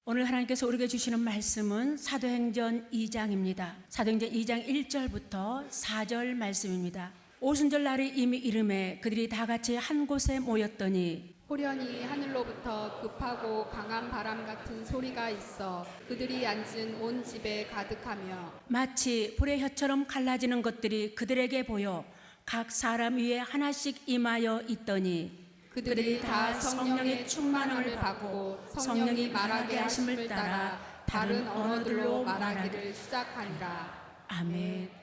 오늘 하나님께서 우리에게 주시는 말씀은 사도행전 2장입니다. 사도행전 2장 1절부터 4절 말씀입니다. 오순절 날이 이미 이름에 그들이 다 같이 한 곳에 모였더니 호련히 하늘로부터 급하고 강한 바람 같은 소리가 있어 그들이 앉은 온 집에 가득하며 마치 불의 혀처럼 갈라지는 것들이 그들에게 보여 각 사람 위에 하나씩 임하여 있더니 그들이 다 성령의 충만함을 받고 성령이 말하게 하심을 따라 다른 언어들로 말하기를 시작하니라. 아멘.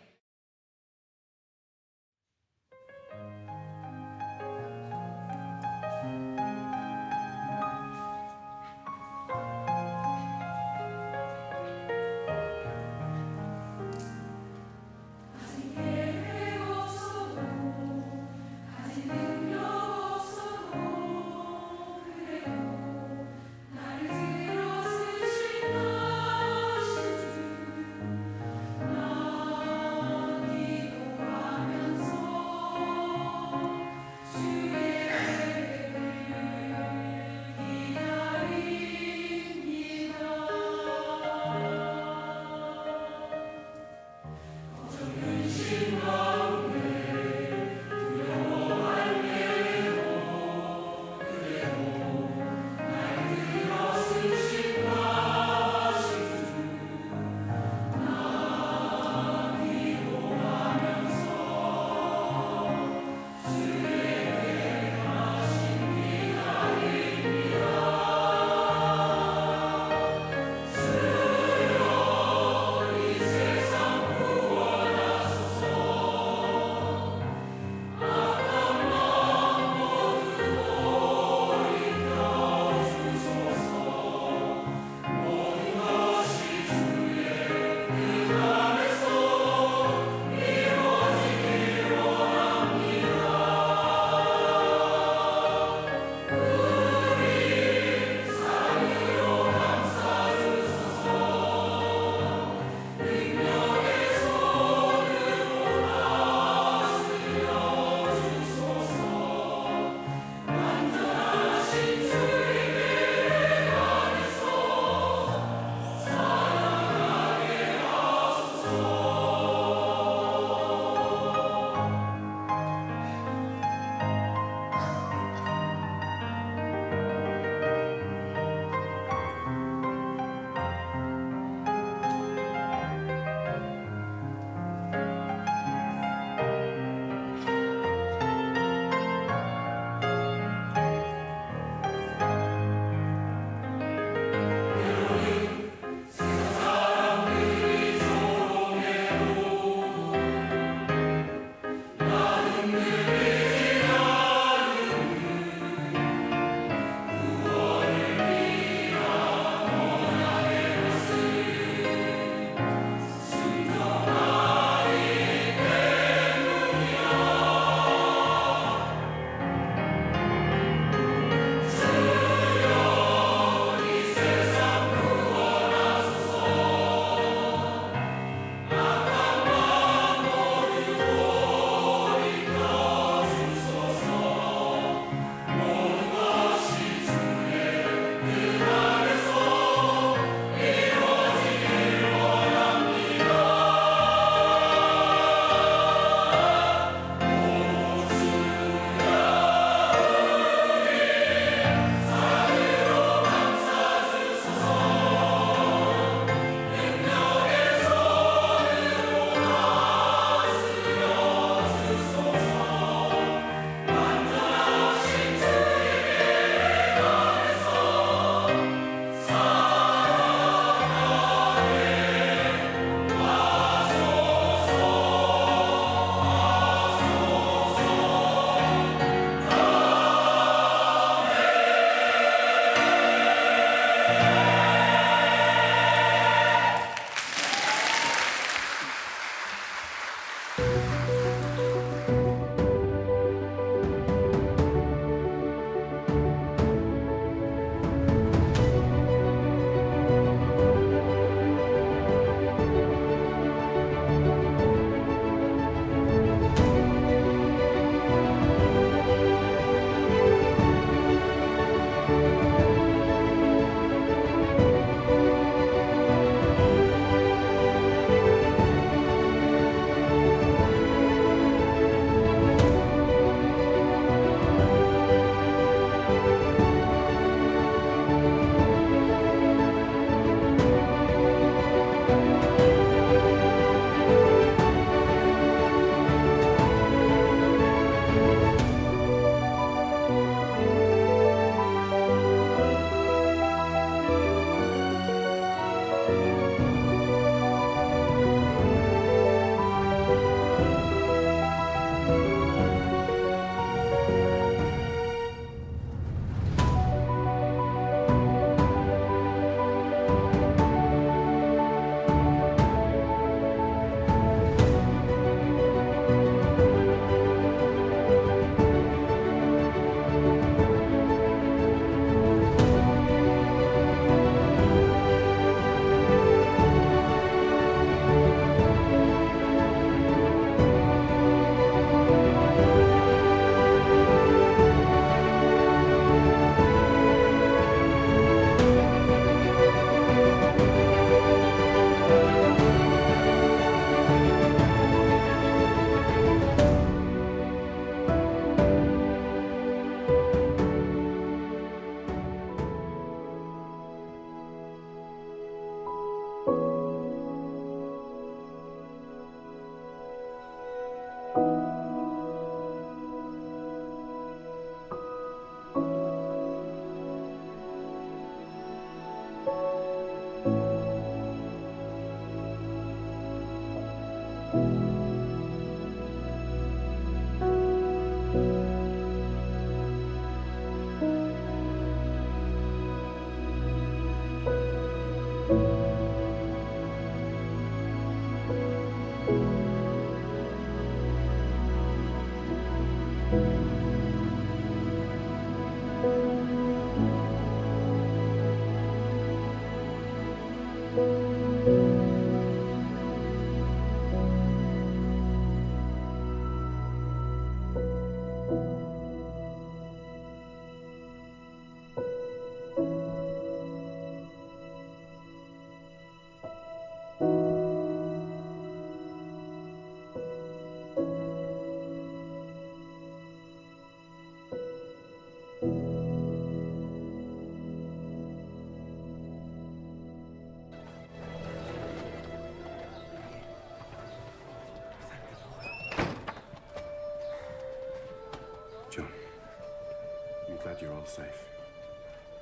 safe.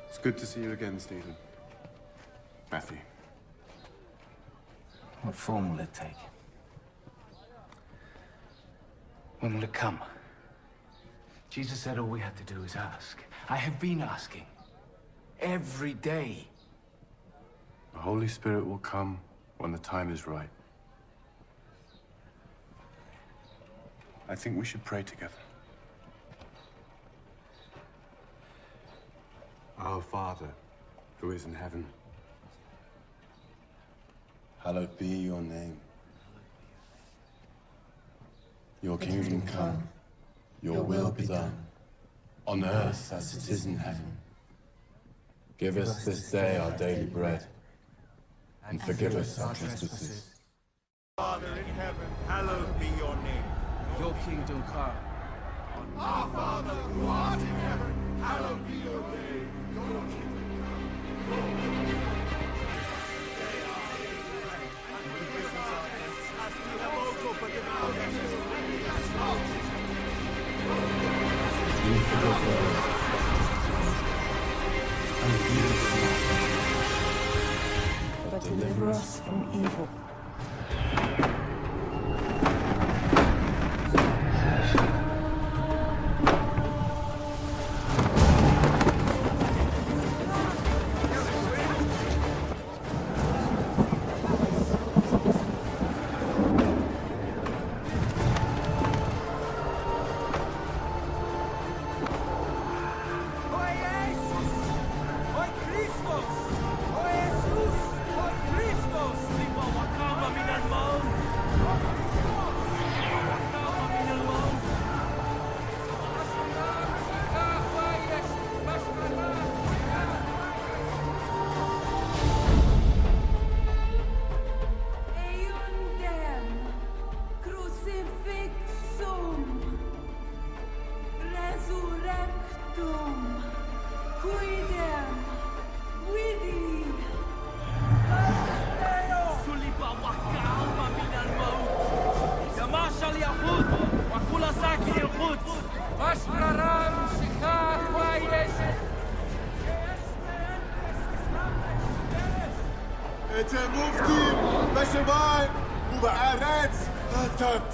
It's good to see you again, Stephen. Matthew. What form will it take? When will it come? Jesus said all we had to do is ask. I have been asking. Every day. The Holy Spirit will come when the time is right. I think we should pray together. Our Father, who is in heaven, hallowed be your name. Your kingdom come, your will be done, on earth as it is in heaven. Give us this day our daily bread, and forgive us our trespasses. Father in heaven, hallowed be your name. Your kingdom come. Our Father who art in heaven, hallowed be your name. Your kingdom but deliver us from evil. Eundem crucifixum resurrectum quidem vidi. سلب وقعهما من الموت يماشى اليهود وكل ساكن القدس أشراران شكاك وايش אתם מופתים בשמיים ובארץ לתת.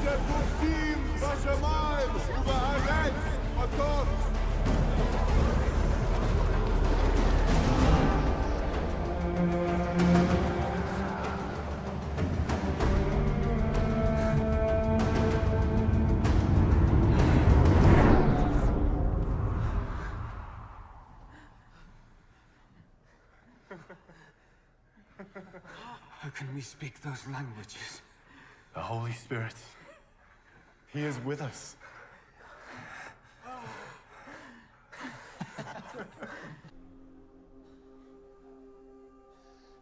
אתם מופתים בשמיים ובארץ לתת. How can we speak those languages? The Holy Spirit, He is with us.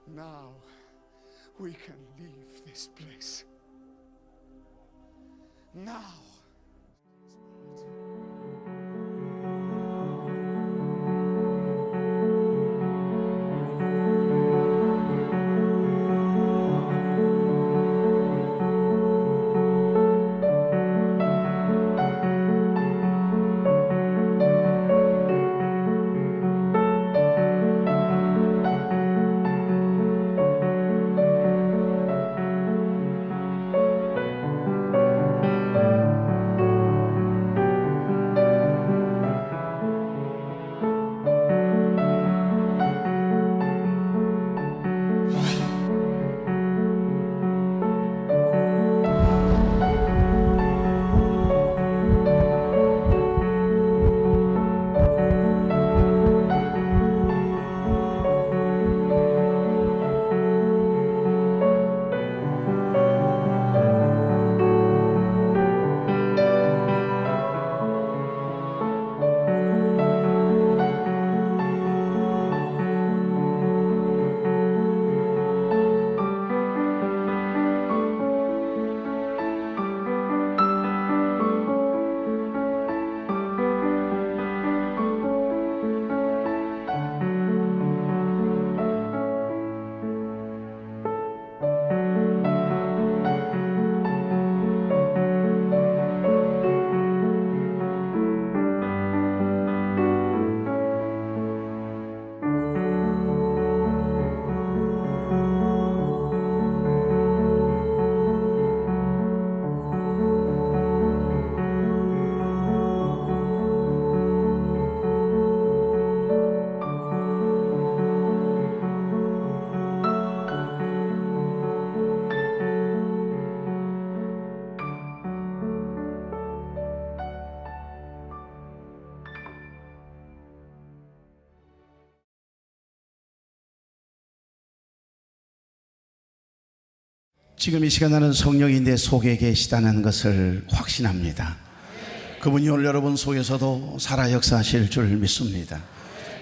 Now we can leave this place. Now. 지금 이 시간 나는 성령이 내 속에 계시다는 것을 확신합니다. 그분이 오늘 여러분 속에서도 살아 역사하실 줄 믿습니다.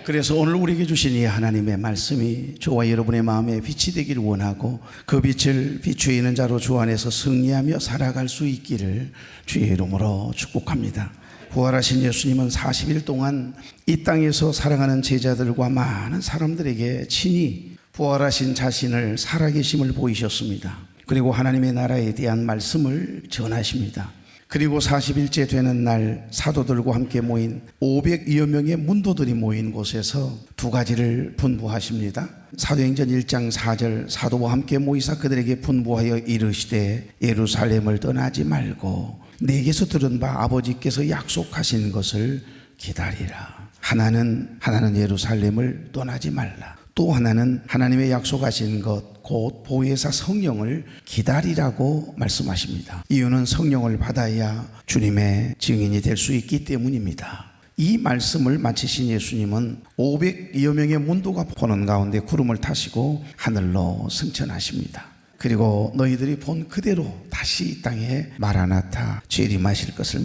그래서 오늘 우리에게 주신 이 하나님의 말씀이 저와 여러분의 마음에 빛이 되기를 원하고 그 빛을 비추어 있는 자로 주 안에서 승리하며 살아갈 수 있기를 주의 이름으로 축복합니다. 부활하신 예수님은 40일 동안 이 땅에서 사랑하는 제자들과 많은 사람들에게 친히 부활하신 자신을 살아계심을 보이셨습니다. 그리고 하나님의 나라에 대한 말씀을 전하십니다. 그리고 40일째 되는 날 사도들과 함께 모인 500여 명의 문도들이 모인 곳에서 두 가지를 분부하십니다. 사도행전 1장 4절 사도와 함께 모이사 그들에게 분부하여 이르시되 예루살렘을 떠나지 말고 내게서 들은 바 아버지께서 약속하신 것을 기다리라. 하나는 예루살렘을 떠나지 말라. 또 하나는 하나님의 약속하신 것 곧 보혜사 성령을 기다리라고 말씀하십니다. 이유는 성령을 받아야 주님의 증인이 될 수 있기 때문입니다. 이 말씀을 마치신 예수님은 500여 명의 문도가 보는 가운데 구름을 타시고 하늘로 승천하십니다. 그리고 너희들이 본 그대로 다시 이 땅에 마라나타 재림하실 것을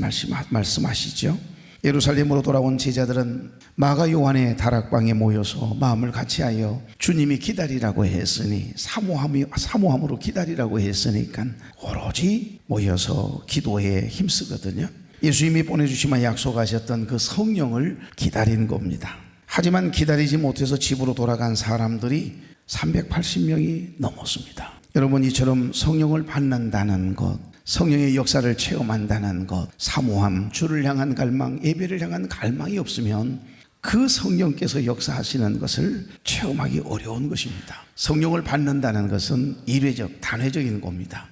말씀하시죠. 예루살렘으로 돌아온 제자들은 마가 요한의 다락방에 모여서 마음을 같이하여 주님이 기다리라고 했으니 사모함으로 기다리라고 했으니까 오로지 모여서 기도에 힘쓰거든요. 예수님이 보내주시면 약속하셨던 그 성령을 기다리는 겁니다. 하지만 기다리지 못해서 집으로 돌아간 사람들이 380명이 넘었습니다. 여러분, 이처럼 성령을 받는다는 것, 성령의 역사를 체험한다는 것, 사모함, 주를 향한 갈망, 예배를 향한 갈망이 없으면 그 성령께서 역사하시는 것을 체험하기 어려운 것입니다. 성령을 받는다는 것은 이례적, 단회적인 겁니다.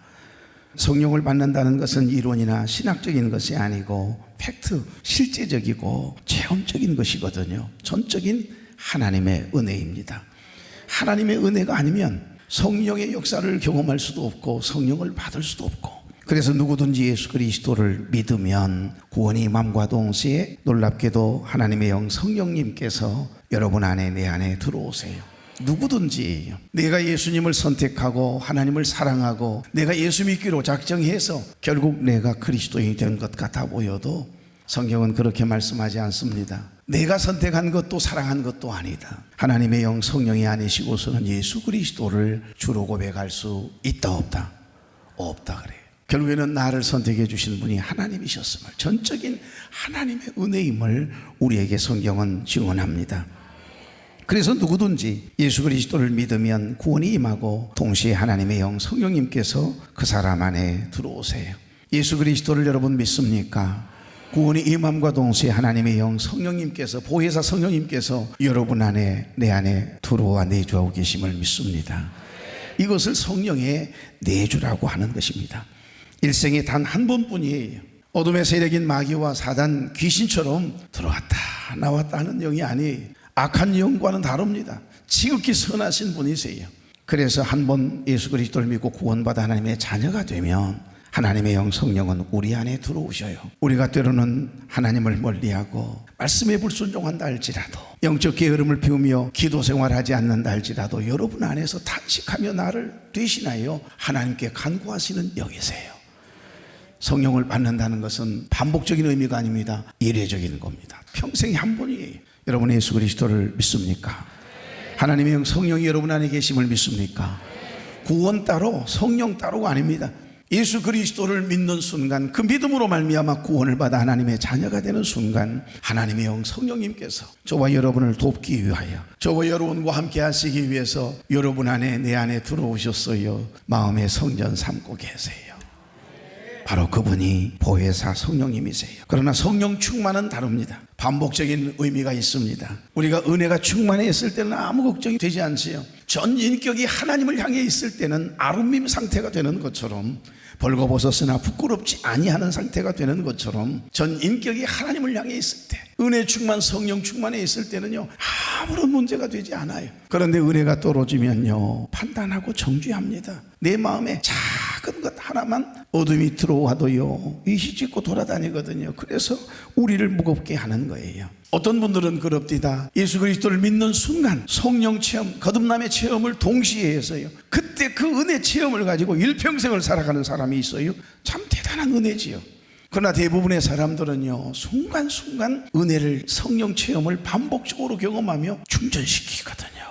성령을 받는다는 것은 이론이나 신학적인 것이 아니고 팩트, 실제적이고 체험적인 것이거든요. 전적인 하나님의 은혜입니다. 하나님의 은혜가 아니면 성령의 역사를 경험할 수도 없고 성령을 받을 수도 없고, 그래서 누구든지 예수 그리스도를 믿으면 구원이 임함과 동시에 놀랍게도 하나님의 영 성령님께서 여러분 안에 내 안에 들어오세요. 누구든지 내가 예수님을 선택하고 하나님을 사랑하고 내가 예수 믿기로 작정해서 결국 내가 그리스도인이 된 것 같아 보여도 성경은 그렇게 말씀하지 않습니다. 내가 선택한 것도 사랑한 것도 아니다. 하나님의 영 성령이 아니시고서는 예수 그리스도를 주로 고백할 수 있다 없다? 없다 그래요. 결국에는 나를 선택해 주신 분이 하나님이셨음을, 전적인 하나님의 은혜임을 우리에게 성경은 증언합니다. 그래서 누구든지 예수 그리스도를 믿으면 구원이 임하고 동시에 하나님의 영 성령님께서 그 사람 안에 들어오세요. 예수 그리스도를 여러분 믿습니까? 구원이 임함과 동시에 하나님의 영 성령님께서, 보혜사 성령님께서 여러분 안에, 내 안에 들어와 내주하고 계심을 믿습니다. 이것을 성령의 내주라고 하는 것입니다. 일생에 단 한 번뿐이에요. 어둠의 세력인 마귀와 사단, 귀신처럼 들어왔다 나왔다 하는 영이 아니에요. 악한 영과는 다릅니다. 지극히 선하신 분이세요. 그래서 한 번 예수 그리스도를 믿고 구원받아 하나님의 자녀가 되면 하나님의 영 성령은 우리 안에 들어오셔요. 우리가 때로는 하나님을 멀리하고 말씀에 불순종한다 할지라도, 영적 게으름을 피우며 기도 생활하지 않는다 할지라도 여러분 안에서 탄식하며 나를 대신하여 하나님께 간구하시는 영이세요. 성령을 받는다는 것은 반복적인 의미가 아닙니다. 이례적인 겁니다. 평생에 한 번이에요. 여러분 예수 그리스도를 믿습니까? 하나님의 영 성령이 여러분 안에 계심을 믿습니까? 구원 따로 성령 따로가 아닙니다. 예수 그리스도를 믿는 순간, 그 믿음으로 말미암아 구원을 받아 하나님의 자녀가 되는 순간 하나님의 영 성령님께서 저와 여러분을 돕기 위하여, 저와 여러분과 함께 하시기 위해서 여러분 안에, 내 안에 들어오셨어요. 마음의 성전 삼고 계세요. 바로 그분이 보혜사 성령님이세요. 그러나 성령 충만은 다릅니다. 반복적인 의미가 있습니다. 우리가 은혜가 충만해 있을 때는 아무 걱정이 되지 않지요. 전 인격이 하나님을 향해 있을 때는 아름밈 상태가 되는 것처럼, 벌거벗었으나 부끄럽지 아니하는 상태가 되는 것처럼 전 인격이 하나님을 향해 있을 때, 은혜 충만, 성령 충만해 있을 때는요 아무런 문제가 되지 않아요. 그런데 은혜가 떨어지면요 판단하고 정죄합니다. 내 마음에 작은 것 하나만 어둠이 들어와도요 이시짓고 돌아다니거든요. 그래서 우리를 무겁게 하는 거예요. 어떤 분들은 그럽디다. 예수 그리스도를 믿는 순간 성령 체험, 거듭남의 체험을 동시에 해서요, 그때 그 은혜 체험을 가지고 일평생을 살아가는 사람이 있어요. 참 대단한 은혜지요. 그러나 대부분의 사람들은요, 순간순간 은혜를, 성령 체험을 반복적으로 경험하며 충전시키거든요.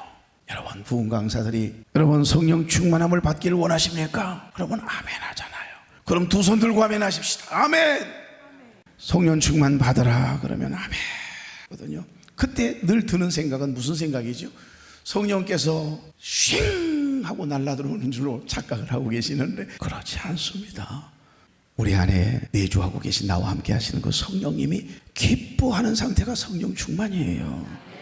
여러분, 부흥 강사들이 여러분 성령 충만함을 받기를 원하십니까? 그러면 아멘 하잖아요. 그럼 두 손 들고 아멘 하십시다. 아멘. 성령 충만 받으라 그러면 아멘 거든요. 그때 늘 드는 생각은 무슨 생각이죠? 성령께서 쉥 하고 날아들어오는 줄로 착각을 하고 계시는데 그렇지 않습니다. 우리 안에 내주하고 계신 나와 함께 하시는 그 성령님이 기뻐하는 상태가 성령 충만이에요.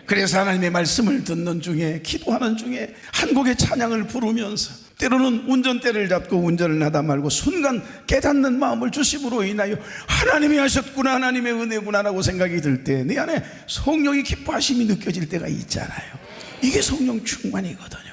그래서 하나님의 말씀을 듣는 중에, 기도하는 중에 한 곡의 찬양을 부르면서 때로는 운전대를 잡고 운전을 하다 말고 순간 깨닫는 마음을 주심으로 인하여 하나님이 하셨구나, 하나님의 은혜구나라고 생각이 들 때 내 안에 성령이 기뻐하심이 느껴질 때가 있잖아요. 이게 성령 충만이거든요.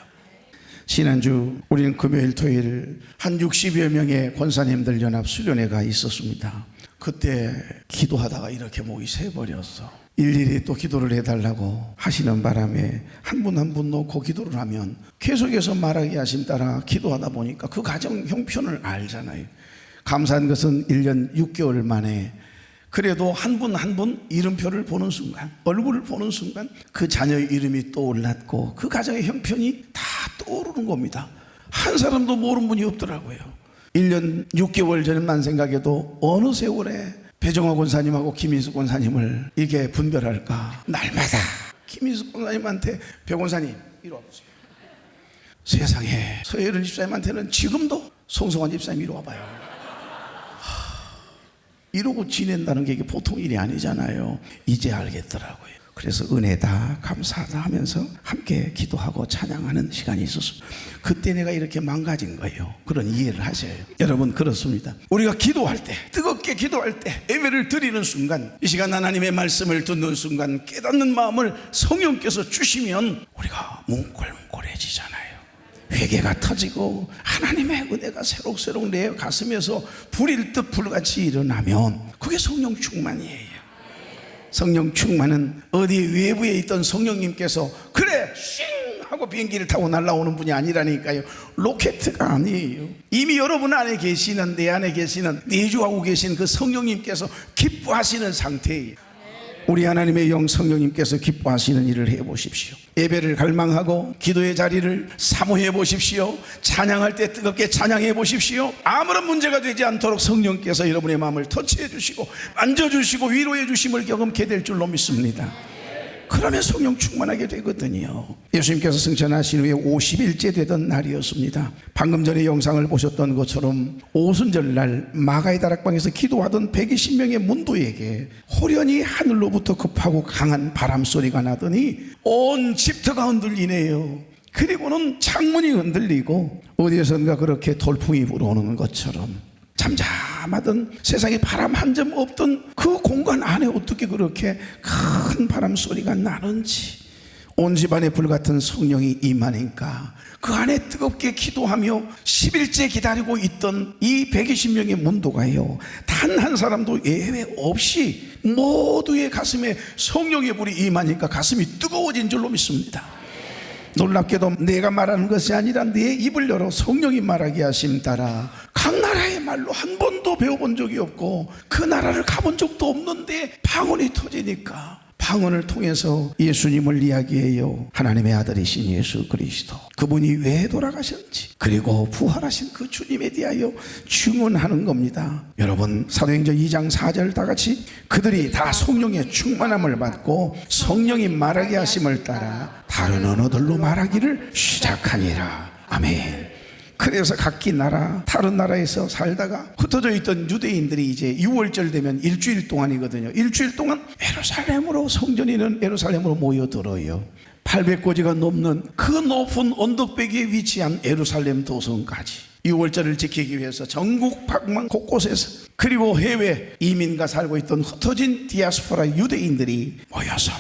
지난주 우리는 금요일 토요일 한 60여 명의 권사님들 연합 수련회가 있었습니다. 그때 기도하다가 이렇게 목이 새버렸어. 일일이 또 기도를 해달라고 하시는 바람에 한 분 한 분 놓고 기도를 하면 계속해서 말하게 하심 따라 기도하다 보니까 그 가정 형편을 알잖아요. 감사한 것은 1년 6개월 만에 그래도 한 분 한 분 이름표를 보는 순간, 얼굴을 보는 순간 그 자녀의 이름이 떠올랐고 그 가정의 형편이 다 떠오르는 겁니다. 한 사람도 모르는 분이 없더라고요. 1년 6개월 전만 생각해도 어느 세월에 배정호 권사님하고 김인숙 권사님을 이게 분별할까. 날마다 김인숙 권사님한테 배 권사님 이리 와보세요. 세상에 서혜련 집사님한테는 지금도 송성환 집사님 이리 와봐요. 이러고 지낸다는 게 이게 보통 일이 아니잖아요. 이제 알겠더라고요. 그래서 은혜다, 감사하다 하면서 함께 기도하고 찬양하는 시간이 있었습니다. 그때 내가 이렇게 망가진 거예요. 그런 이해를 하셔요. 여러분, 그렇습니다. 우리가 기도할 때, 뜨겁게 기도할 때, 예배를 드리는 순간, 이 시간 하나님의 말씀을 듣는 순간 깨닫는 마음을 성령께서 주시면 우리가 뭉클뭉클해지잖아요. 회개가 터지고 하나님의 은혜가 새록새록 내 가슴에서 불일 듯 불같이 일어나면 그게 성령 충만이에요. 성령 충만은 어디 외부에 있던 성령님께서 그래 쉥 하고 비행기를 타고 날아오는 분이 아니라니까요. 로켓가 아니에요. 이미 여러분 안에 계시는, 내 안에 계시는, 내주하고 계신 그 성령님께서 기뻐하시는 상태예요. 우리 하나님의 영 성령님께서 기뻐하시는 일을 해보십시오. 예배를 갈망하고 기도의 자리를 사모해 보십시오. 찬양할 때 뜨겁게 찬양해 보십시오. 아무런 문제가 되지 않도록 성령께서 여러분의 마음을 터치해 주시고 만져주시고 위로해 주심을 경험케 될 줄로 믿습니다. 그러면 성령 충만하게 되거든요. 예수님께서 승천하신 후에 50일째 되던 날이었습니다. 방금 전에 영상을 보셨던 것처럼 오순절날 마가의 다락방에서 기도하던 120명의 문도에게 호련히 하늘로부터 급하고 강한 바람소리가 나더니 온 집터가 흔들리네요. 그리고는 창문이 흔들리고 어디에선가 그렇게 돌풍이 불어오는 것처럼 잠잠하던 세상에 바람 한 점 없던 그 공간 안에 어떻게 그렇게 큰 바람 소리가 나는지, 온 집안에 불같은 성령이 임하니까 그 안에 뜨겁게 기도하며 10일째 기다리고 있던 이 120명의 문도가요, 단 한 사람도 예외 없이 모두의 가슴에 성령의 불이 임하니까 가슴이 뜨거워진 줄로 믿습니다. 놀랍게도 내가 말하는 것이 아니라 내 입을 열어 성령이 말하게 하심 따라 각 나라의 말로 한 번도 배워본 적이 없고 그 나라를 가본 적도 없는데 방언이 터지니까 방언을 통해서 예수님을 이야기해요. 하나님의 아들이신 예수 그리스도, 그분이 왜 돌아가셨는지, 그리고 부활하신 그 주님에 대하여 증언하는 겁니다. 여러분, 사도행전 2장 4절 다 같이 그들이 다 성령의 충만함을 받고 성령이 말하게 하심을 따라 다른 언어들로 말하기를 시작하니라. 아멘. 그래서 각기 나라, 다른 나라에서 살다가 흩어져 있던 유대인들이 이제 6월절 되면 일주일 동안이거든요. 일주일 동안 예루살렘으로, 성전이 있는 예루살렘으로 모여들어요. 800고지가 넘는 그 높은 언덕배기에 위치한 예루살렘 도성까지 6월절을 지키기 위해서 전국 방방 곳곳에서, 그리고 해외 이민가 살고 있던 흩어진 디아스포라 유대인들이 모여서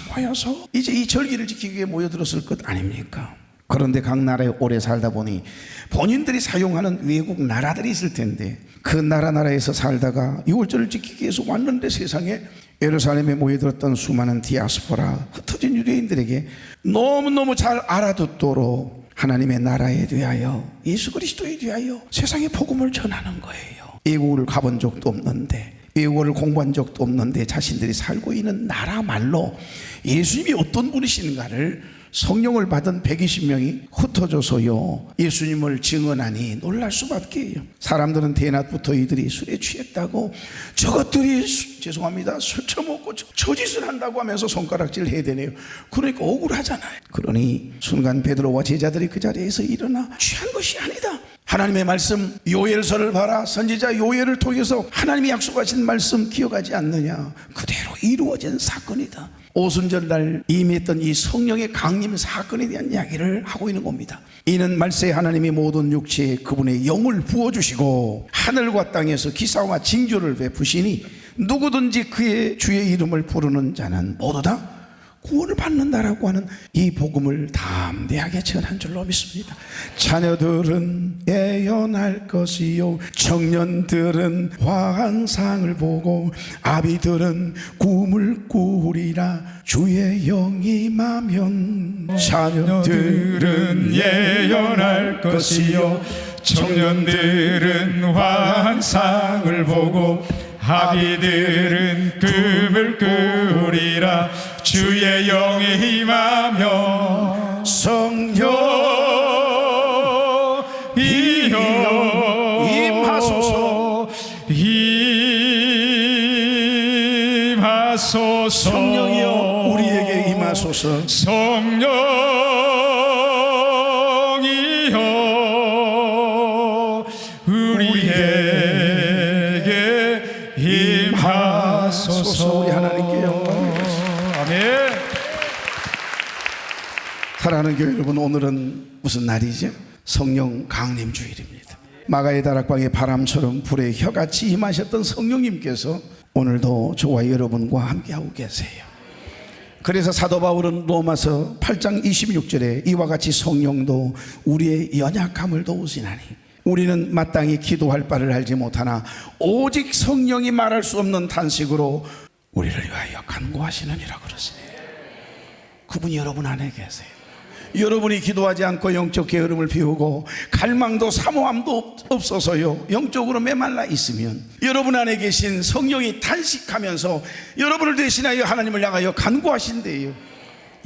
이제 이 절기를 지키기 위해 모여들었을 것 아닙니까? 그런데 각 나라에 오래 살다 보니 본인들이 사용하는 외국 나라들이 있을 텐데 그 나라에서 살다가 6월절을 지키기 위해서 왔는데 세상에 예루살렘에 모여들었던 수많은 디아스포라 흩어진 유대인들에게 너무너무 잘 알아듣도록 하나님의 나라에 대하여 예수 그리스도에 대하여 세상에 복음을 전하는 거예요. 외국을 가본 적도 없는데 외국어를 공부한 적도 없는데 자신들이 살고 있는 나라 말로 예수님이 어떤 분이신가를 성령을 받은 120명이 흩어져서요 예수님을 증언하니 놀랄 수밖에 요. 사람들은 대낮부터 이들이 술에 취했다고 저것들이 죄송합니다 술 처먹고 저 짓을 한다고 하면서 손가락질 해야 되네요. 그러니까 억울하잖아요. 그러니 순간 베드로와 제자들이 그 자리에서 일어나 취한 것이 아니다. 하나님의 말씀 요엘서를 봐라. 선지자 요엘을 통해서 하나님이 약속하신 말씀 기억하지 않느냐. 그대로 이루어진 사건이다. 오순절날 임했던 이 성령의 강림 사건에 대한 이야기를 하고 있는 겁니다. 이는 말세 하나님이 모든 육체에 그분의 영을 부어주시고 하늘과 땅에서 기사와 징조를 베푸시니 누구든지 그의 주의 이름을 부르는 자는 모두 다 구원을 받는다라고 하는 이 복음을 담대하게 전한 줄로 믿습니다. 자녀들은 예언할 것이요 청년들은 환상을 보고 아비들은 꿈을 꾸리라. 주의 영이 임하면 자녀들은 예언할 것이요 청년들은 환상을 보고 아비들은 꿈을 꾸리라. 주의 영이 임하며 성령이여 임하소서 임하소서. 성령이여 우리에게 임하소서. 성령이여 우리에게 임하소서. 우리 하나님께 영광. 아멘. 사랑하는 교회 여러분, 오늘은 무슨 날이죠? 성령 강림 주일입니다. 마가의 다락방에 바람처럼 불에 혀같이 임하셨던 성령님께서 오늘도 저와 여러분과 함께하고 계세요. 그래서 사도 바울은 로마서 8장 26절에 이와 같이 성령도 우리의 연약함을 도우시나니 우리는 마땅히 기도할 바를 알지 못하나 오직 성령이 말할 수 없는 탄식으로 우리를 위하여 간구하시느니라 그러세요. 그분이 여러분 안에 계세요. 여러분이 기도하지 않고 영적 게으름을 피우고 갈망도 사모함도 없어서요 영적으로 메말라 있으면 여러분 안에 계신 성령이 탄식하면서 여러분을 대신하여 하나님을 향하여 간구하신대요.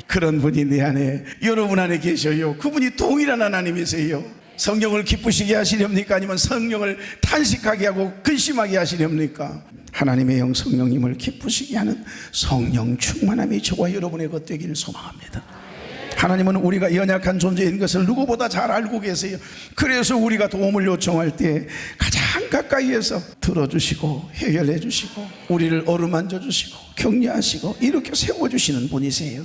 그런 분이 내 안에 여러분 안에 계셔요. 그분이 동일한 하나님이세요. 성령을 기쁘시게 하시렵니까? 아니면 성령을 탄식하게 하고 근심하게 하시렵니까? 하나님의 영 성령님을 기쁘시게 하는 성령 충만함이 저와 여러분의 것 되기를 소망합니다. 하나님은 우리가 연약한 존재인 것을 누구보다 잘 알고 계세요. 그래서 우리가 도움을 요청할 때 가장 가까이에서 들어주시고 해결해 주시고 우리를 어루만져 주시고 격려하시고 이렇게 세워주시는 분이세요.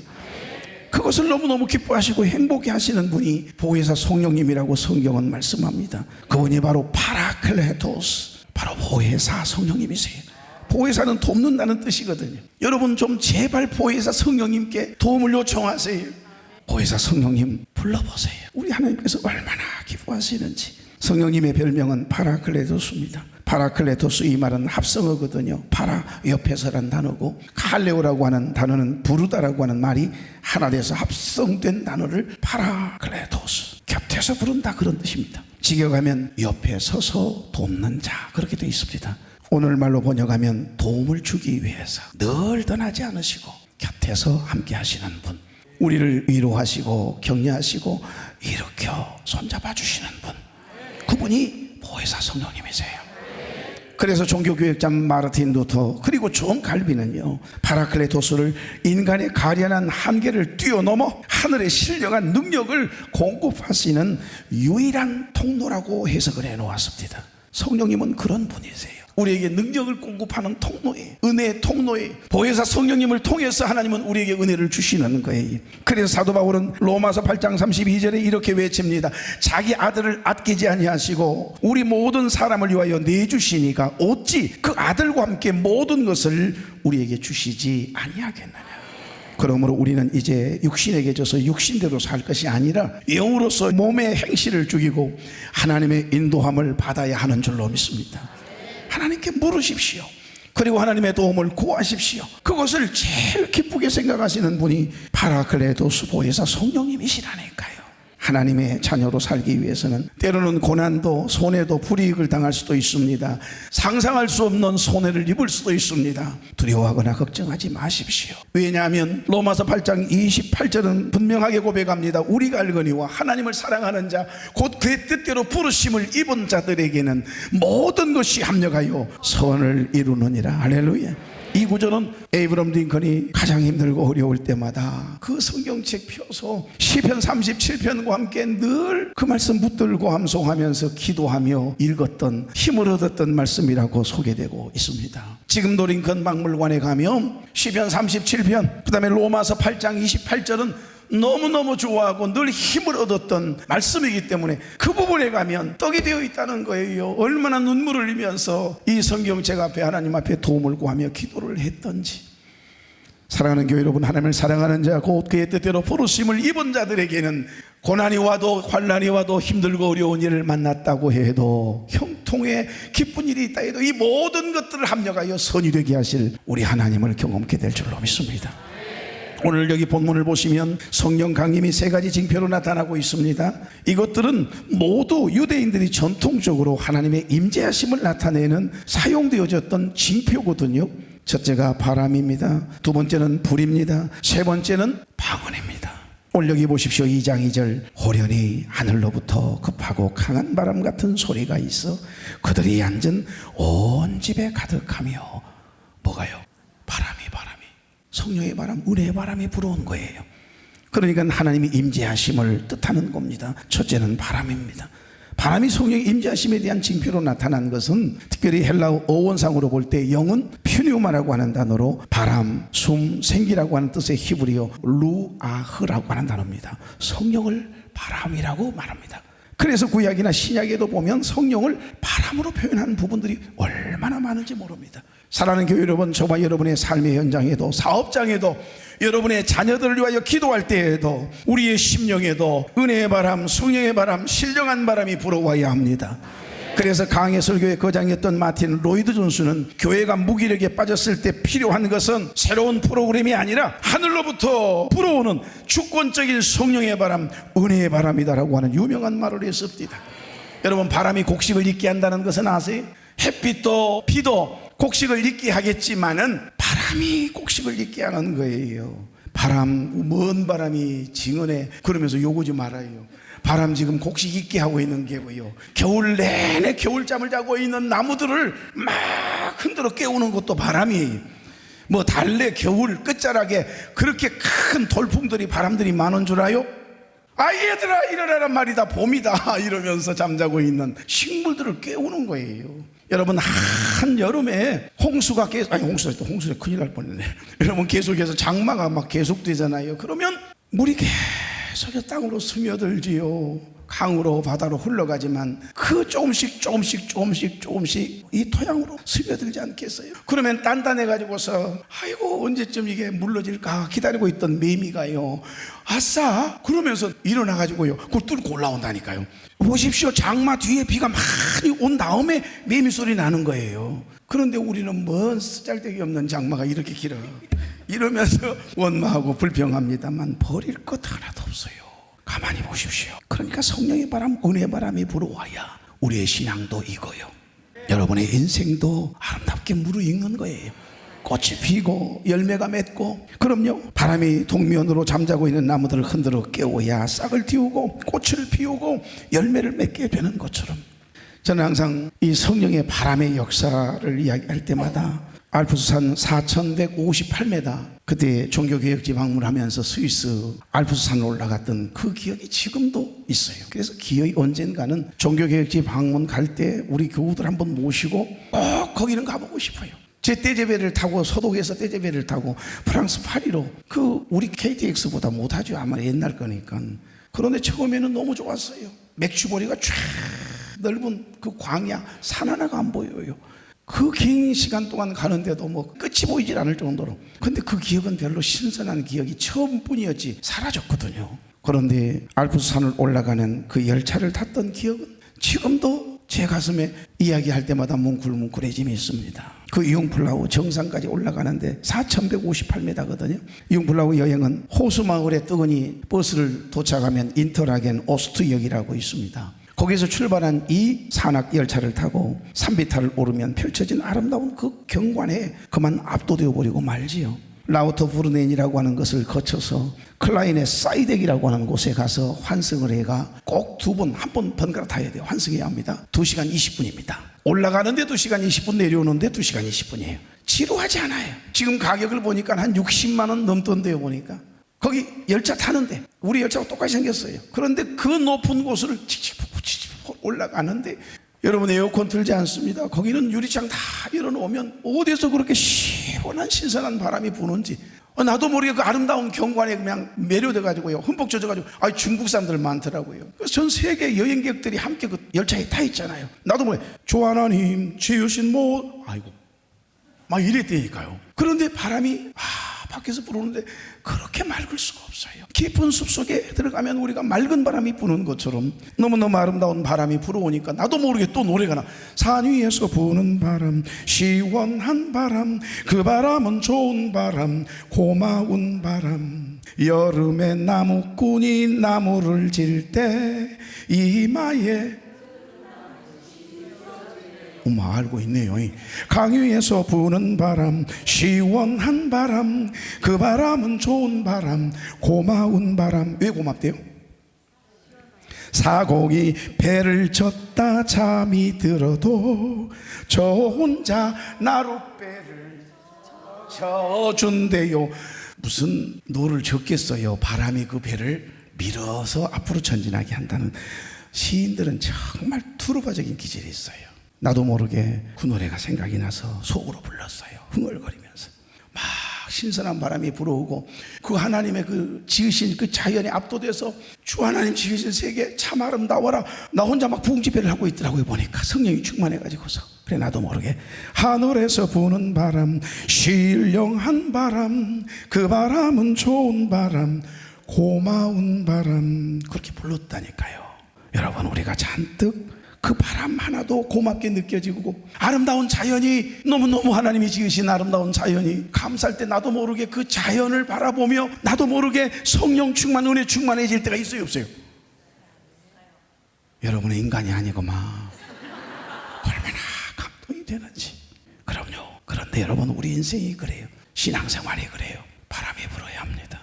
그것을 너무너무 기뻐하시고 행복해 하시는 분이 보혜사 성령님이라고 성경은 말씀합니다. 그분이 바로 파라클레토스, 바로 보혜사 성령님이세요. 보혜사는 돕는다는 뜻이거든요. 여러분 좀 제발 보혜사 성령님께 도움을 요청하세요. 보혜사 성령님 불러보세요. 우리 하나님께서 얼마나 기뻐하시는지. 성령님의 별명은 파라클레토스입니다. 파라클레토스 이 말은 합성어거든요. 파라 옆에서란 단어고 칼레오라고 하는 단어는 부르다라고 하는 말이 하나 돼서 합성된 단어를 파라클레토스, 곁에서 부른다 그런 뜻입니다. 직역하면 옆에 서서 돕는 자 그렇게 되어 있습니다. 오늘 말로 번역하면 도움을 주기 위해서 늘 떠나지 않으시고 곁에서 함께 하시는 분, 우리를 위로하시고 격려하시고 일으켜 손잡아 주시는 분, 그분이 보혜사 성령님이세요. 그래서 종교교역자 마르틴 루터 그리고 존 칼빈은요 파라클레토스를 인간의 가련한 한계를 뛰어넘어 하늘의 신령한 능력을 공급하시는 유일한 통로라고 해석을 해놓았습니다. 성령님은 그런 분이세요. 우리에게 능력을 공급하는 통로예요. 은혜의 통로예요. 보혜사 성령님을 통해서 하나님은 우리에게 은혜를 주시는 거예요. 그래서 사도 바울은 로마서 8장 32절에 이렇게 외칩니다. 자기 아들을 아끼지 아니하시고 우리 모든 사람을 위하여 내주시니까 어찌 그 아들과 함께 모든 것을 우리에게 주시지 아니하겠느냐. 그러므로 우리는 이제 육신에게 져서 육신대로 살 것이 아니라 영으로서 몸의 행실을 죽이고 하나님의 인도함을 받아야 하는 줄로 믿습니다. 하나님께 물으십시오. 그리고 하나님의 도움을 구하십시오. 그것을 제일 기쁘게 생각하시는 분이 파라클레토스 보혜사 성령님이시라니까요. 하나님의 자녀로 살기 위해서는 때로는 고난도 손해도 불이익을 당할 수도 있습니다. 상상할 수 없는 손해를 입을 수도 있습니다. 두려워하거나 걱정하지 마십시오. 왜냐하면 로마서 8장 28절은 분명하게 고백합니다. 우리가 알거니와 하나님을 사랑하는 자 곧 그의 뜻대로 부르심을 입은 자들에게는 모든 것이 합력하여 선을 이루느니라. 할렐루야. 이 구절은 에이브럼 링컨이 가장 힘들고 어려울 때마다 그 성경책 펴서 시편 37편과 함께 늘 그 말씀 붙들고 암송하면서 기도하며 읽었던 힘을 얻었던 말씀이라고 소개되고 있습니다. 지금도 링컨 박물관에 가면 시편 37편 그 다음에 로마서 8장 28절은 너무너무 좋아하고 늘 힘을 얻었던 말씀이기 때문에 그 부분에 가면 떡이 되어 있다는 거예요. 얼마나 눈물을 흘리면서 이 성경책 앞에 하나님 앞에 도움을 구하며 기도를 했던지. 사랑하는 교회 여러분, 하나님을 사랑하는 자 곧 그의 뜻대로 부르심을 입은 자들에게는 고난이 와도 환난이 와도 힘들고 어려운 일을 만났다고 해도 형통의 기쁜 일이 있다 해도 이 모든 것들을 합력하여 선이 되게 하실 우리 하나님을 경험케 될 줄로 믿습니다. 오늘 여기 본문을 보시면 성령 강림이 세 가지 징표로 나타나고 있습니다. 이것들은 모두 유대인들이 전통적으로 하나님의 임재하심을 나타내는 사용되어졌던 징표거든요. 첫째가 바람입니다. 두 번째는 불입니다. 세 번째는 방언입니다. 오늘 여기 보십시오. 2장 2절 호련히 하늘로부터 급하고 강한 바람 같은 소리가 있어 그들이 앉은 온 집에 가득하며 뭐가요? 바람이 성령의 바람, 은혜의 바람이 불어온 거예요. 그러니까 하나님이 임재하심을 뜻하는 겁니다. 첫째는 바람입니다. 바람이 성령의 임재하심에 대한 징표로 나타난 것은 특별히 헬라어 어원상으로 볼 때 영은 퓨뉴마라고 하는 단어로 바람, 숨, 생기라고 하는 뜻의 히브리어 루아흐라고 하는 단어입니다. 성령을 바람이라고 말합니다. 그래서 구약이나 신약에도 보면 성령을 바람으로 표현하는 부분들이 얼마나 많은지 모릅니다. 사랑하는 교회 여러분, 저와 여러분의 삶의 현장에도 사업장에도 여러분의 자녀들을 위하여 기도할 때에도 우리의 심령에도 은혜의 바람, 성령의 바람, 신령한 바람이 불어와야 합니다. 그래서 강해 설교의 거장이었던 마틴 로이드 존스는 교회가 무기력에 빠졌을 때 필요한 것은 새로운 프로그램이 아니라 하늘로부터 불어오는 주권적인 성령의 바람, 은혜의 바람이다라고 하는 유명한 말을 했습니다. 여러분, 바람이 곡식을 잊게 한다는 것은 아세요? 햇빛도 비도 곡식을 잊게 하겠지만은 바람이 곡식을 잊게 하는 거예요. 바람, 먼 바람이 징언해 그러면서 요구지 말아요. 바람 지금 곡식 잊게 하고 있는 게고요. 겨울 내내 겨울잠을 자고 있는 나무들을 막 흔들어 깨우는 것도 바람이에요. 뭐 달래 겨울 끝자락에 그렇게 큰 돌풍들이 바람들이 많은 줄 알아요? 아, 얘들아 일어나란 말이다, 봄이다 이러면서 잠자고 있는 식물들을 깨우는 거예요. 여러분, 한 여름에 홍수가 홍수에 큰일 날 뻔했네. 여러분, 계속해서 장마가 막 계속되잖아요. 그러면 물이 계속해서 땅으로 스며들지요. 강으로 바다로 흘러가지만 그 조금씩 이 토양으로 스며들지 않겠어요? 그러면 단단해가지고서 아이고 언제쯤 이게 물러질까 기다리고 있던 매미가요, 아싸 그러면서 일어나가지고요 그걸 뚫고 올라온다니까요. 보십시오. 장마 뒤에 비가 많이 온 다음에 매미 소리 나는 거예요. 그런데 우리는 뭔 쓰잘데기 없는 장마가 이렇게 길어 이러면서 원망하고 불평합니다만 버릴 것 하나도 없어요. 가만히 보십시오. 그러니까 성령의 바람, 은혜의 바람이 불어와야 우리의 신앙도 익어요. 여러분의 인생도 아름답게 무르익는 거예요. 꽃이 피고 열매가 맺고. 그럼요, 바람이 동면으로 잠자고 있는 나무들을 흔들어 깨워야 싹을 틔우고 꽃을 피우고 열매를 맺게 되는 것처럼, 저는 항상 이 성령의 바람의 역사를 이야기할 때마다 알프스산 4158m 그때 종교개혁지 방문하면서 스위스 알프스산 올라갔던 그 기억이 지금도 있어요. 그래서 기어이 언젠가는 종교개혁지 방문 갈 때 우리 교우들 한번 모시고 꼭 거기는 가보고 싶어요. 제 떼제배를 타고 서독에서 떼제배를 타고 프랑스 파리로, 그 우리 KTX보다 못하죠. 아마 옛날 거니까. 그런데 처음에는 너무 좋았어요. 맥주거리가 쫙 넓은 그 광야, 산 하나가 안 보여요. 그 긴 시간 동안 가는데도 뭐 끝이 보이질 않을 정도로. 근데 그 기억은 별로 신선한 기억이 처음뿐이었지 사라졌거든요. 그런데 알프스산을 올라가는 그 열차를 탔던 기억은 지금도 제 가슴에 이야기할 때마다 뭉클뭉클해짐이 있습니다. 그 융플라우 정상까지 올라가는데 4,158m거든요. 융플라우 여행은 호수마을에 뜨거니 버스를 도착하면 인터라겐 오스트역이라고 있습니다. 거기서 출발한 이 산악 열차를 타고 산비탈을 오르면 펼쳐진 아름다운 그 경관에 그만 압도되어 버리고 말지요. 라우터부르넨이라고 하는 것을 거쳐서 클라인의 사이덱이라고 하는 곳에 가서 환승을 해가 꼭 두 번, 한 번 번갈아 타야 돼요. 환승해야 합니다. 2시간 20분입니다. 올라가는데 2시간 20분, 내려오는데 2시간 20분이에요. 지루하지 않아요. 지금 가격을 보니까 한 60만 원 넘던데요. 보니까 거기 열차 타는데 우리 열차하고 똑같이 생겼어요. 그런데 그 높은 곳을 칙칙폭폭 올라가는데 여러분 에어컨 틀지 않습니다. 거기는 유리창 다 열어놓으면 어디서 그렇게 시원한 신선한 바람이 부는지 나도 모르게 그 아름다운 경관에 그냥 매료돼가지고요, 흠뻑 젖어가지고 중국 사람들 많더라고요. 그래서 전 세계 여행객들이 함께 그 열차에 타 있잖아요. 나도 모르게 주 하나님 지으신 아이고 막 이랬다니까요. 그런데 바람이 밖에서 불어오는데 그렇게 맑을 수가 없어요. 깊은 숲속에 들어가면 우리가 맑은 바람이 부는 것처럼 너무너무 아름다운 바람이 불어오니까 나도 모르게 또 노래가 나. 산 위에서 부는 바람, 시원한 바람, 그 바람은 좋은 바람, 고마운 바람. 여름에 나무꾼이 나무를 질 때 이마에 알고 있네요. 강 위에서 부는 바람, 시원한 바람, 그 바람은 좋은 바람, 고마운 바람. 왜 고맙대요? 사공이 배를 젓다 잠이 들어도 저 혼자 나룻배를 져준대요. 무슨 노를 젓겠어요. 바람이 그 배를 밀어서 앞으로 전진하게 한다는. 시인들은 정말 투르바적인 기질이 있어요. 나도 모르게 그 노래가 생각이 나서 속으로 불렀어요. 흥얼거리면서 막 신선한 바람이 불어오고 그 하나님의 그 지으신 그 자연에 압도돼서 주 하나님 지으신 세계 참 아름다워라. 나 혼자 막 부흥집회를 하고 있더라고요. 보니까 성령이 충만해가지고서. 그래 나도 모르게 하늘에서 부는 바람, 신령한 바람, 그 바람은 좋은 바람, 고마운 바람. 그렇게 불렀다니까요. 여러분, 우리가 잔뜩 그 바람 하나도 고맙게 느껴지고 아름다운 자연이, 너무너무 하나님이 지으신 아름다운 자연이 감사할 때 나도 모르게 그 자연을 바라보며 나도 모르게 성령 충만, 은혜 충만해질 때가 있어요, 없어요? 여러분의 인간이 아니고 막 얼마나 감동이 되는지. 그럼요. 그런데 여러분, 우리 인생이 그래요. 신앙생활이 그래요. 바람이 불어야 합니다.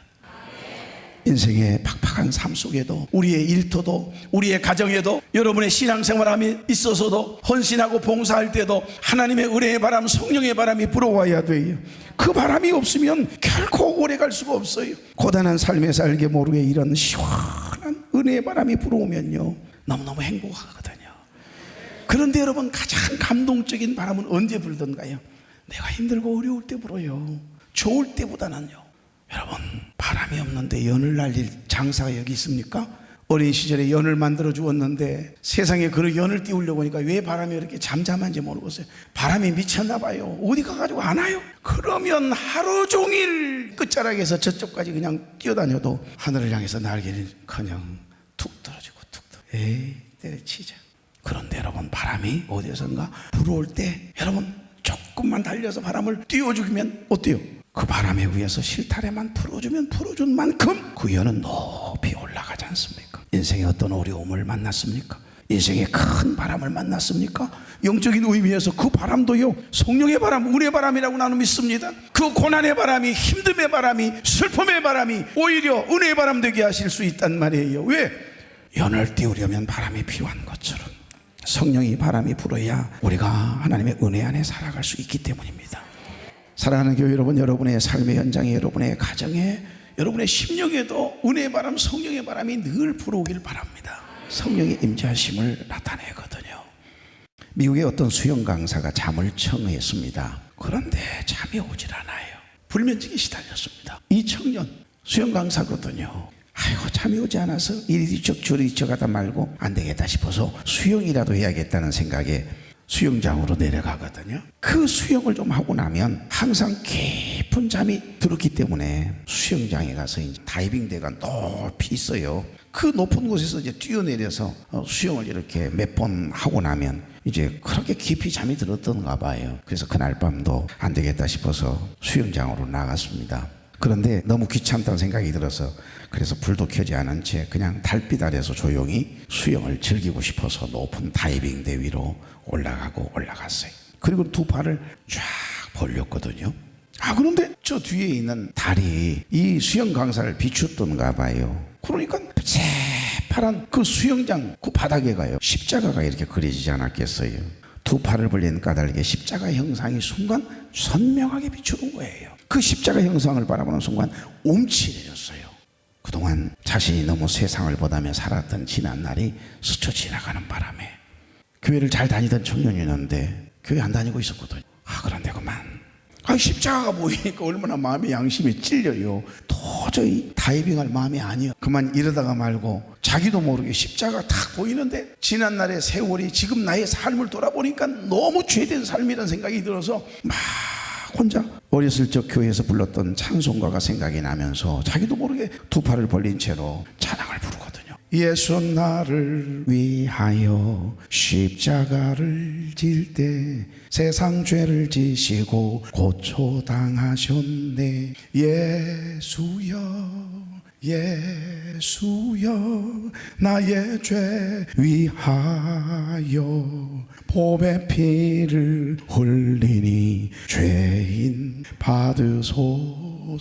인생의 팍팍한 삶 속에도, 우리의 일터도, 우리의 가정에도, 여러분의 신앙생활함이 있어서도, 헌신하고 봉사할 때도 하나님의 은혜의 바람, 성령의 바람이 불어와야 돼요. 그 바람이 없으면 결코 오래 갈 수가 없어요. 고단한 삶에 살게 모르게 이런 시원한 은혜의 바람이 불어오면요, 너무너무 행복하거든요. 그런데 여러분, 가장 감동적인 바람은 언제 불던가요? 내가 힘들고 어려울 때 불어요. 좋을 때보다는요. 여러분, 바람이 없는데 연을 날릴 장사가 여기 있습니까? 어린 시절에 연을 만들어 주었는데 세상에 그 연을 띄우려고 하니까 왜 바람이 이렇게 잠잠한지 모르겠어요. 바람이 미쳤나 봐요. 어디 가가지고 안 와요? 그러면 하루 종일 끝자락에서 저쪽까지 그냥 뛰어다녀도 하늘을 향해서 날개는 그냥 툭 떨어지고 툭 떨어지고. 에이, 때려치자. 그런데 여러분, 바람이 어디선가 불어올 때 여러분 조금만 달려서 바람을 띄워주면 어때요? 그 바람에 위에서 실타래만 풀어주면 풀어준 만큼 그 연은 높이 올라가지 않습니까? 인생에 어떤 어려움을 만났습니까? 인생에 큰 바람을 만났습니까? 영적인 의미에서 그 바람도요, 성령의 바람, 은혜의 바람이라고 나는 믿습니다. 그 고난의 바람이, 힘듦의 바람이, 슬픔의 바람이 오히려 은혜의 바람 되게 하실 수 있단 말이에요. 왜? 연을 띄우려면 바람이 필요한 것처럼 성령이 바람이 불어야 우리가 하나님의 은혜 안에 살아갈 수 있기 때문입니다. 사랑하는 교회 여러분, 여러분의 삶의 현장에, 여러분의 가정에, 여러분의 심령에도 은혜의 바람, 성령의 바람이 늘 불어오길 바랍니다. 성령의 임재하심을 나타내거든요. 미국의 어떤 수영 강사가 잠을 청했습니다. 그런데 잠이 오질 않아요. 불면증에 시달렸습니다. 이 청년 수영 강사거든요. 아이고, 잠이 오지 않아서 이리 뒤척 저리 뒤척 하다 말고 안 되겠다 싶어서 수영이라도 해야겠다는 생각에 수영장으로 내려가거든요. 그 수영을 좀 하고 나면 항상 깊은 잠이 들었기 때문에 수영장에 가서 이제 다이빙대가 높이 있어요. 그 높은 곳에서 이제 뛰어내려서 수영을 이렇게 몇 번 하고 나면 이제 그렇게 깊이 잠이 들었던가 봐요. 그래서 그날 밤도 안 되겠다 싶어서 수영장으로 나갔습니다. 그런데 너무 귀찮다는 생각이 들어서 그래서 불도 켜지 않은 채 그냥 달빛 아래서 조용히 수영을 즐기고 싶어서 높은 다이빙대 위로 올라갔어요. 그리고 두 팔을 쫙 벌렸거든요. 그런데 저 뒤에 있는 달이 이 수영 강사를 비추던가 봐요. 그러니까 새파란 그 수영장 그 바닥에 가요. 십자가가 이렇게 그려지지 않았겠어요. 두 팔을 벌린 까닭에 십자가 형상이 순간 선명하게 비추는 거예요. 그 십자가 형상을 바라보는 순간 움츠러졌어요. 그동안 자신이 너무 세상을 보다며 살았던 지난 날이 스쳐 지나가는 바람에 교회를 잘 다니던 청년이었는데 교회 안 다니고 있었거든요. 그런데 그만 십자가가 보이니까 얼마나 마음의 양심이 찔려요. 도저히 다이빙할 마음이 아니요. 그만 이러다가 말고 자기도 모르게 십자가가 딱 보이는데 지난 날의 세월이 지금 나의 삶을 돌아보니까 너무 죄된 삶이라는 생각이 들어서 막 혼자 어렸을 적 교회에서 불렀던 찬송가가 생각이 나면서 자기도 모르게 두 팔을 벌린 채로 찬양을 부르거든요. 예수 나를 위하여 십자가를 질 때 세상 죄를 지시고 고초당하셨네. 예수여 예수여 나의 죄 위하여 보배 피를 흘리니 죄인 받으소서.